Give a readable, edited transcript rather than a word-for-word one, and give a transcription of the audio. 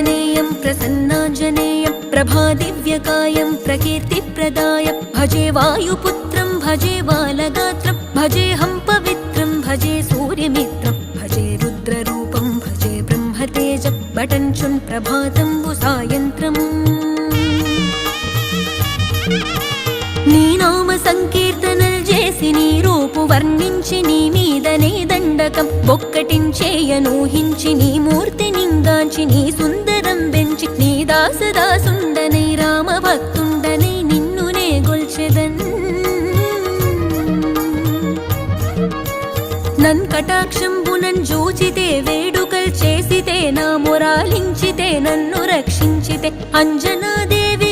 प्रसन्नाञ्जनेयं प्रसन्नाञ्जनेयं प्रभादिव्यकायं प्रकीर्तिप्रदायं भजे वायुपुत्रं भजे बालगात्रं भजेऽहं पवित्रं भजे सूर्यमित्रं भजे रुद्ररूपं भजे ब्रह्मतेजं बटञ्चुन् प्रभातं सायन्त्रम् నీ నామ సంకీర్తనలు చేసి నీ రూపు వర్ణించి నీ మీదనే దండకం ఒక్కటించేయనూహించి నీ మూర్తి నింగాంచి నీ సుందరం పెంచి నీ దాసదాసుండనై రామ భక్తుండనై నిన్నునే గొల్చెదన్ నన్ కటాక్షంబునన్ జూచితే వేడుకల్ చేసితే నా మొరాలించితే నన్ను రక్షించితే అంజనాదేవి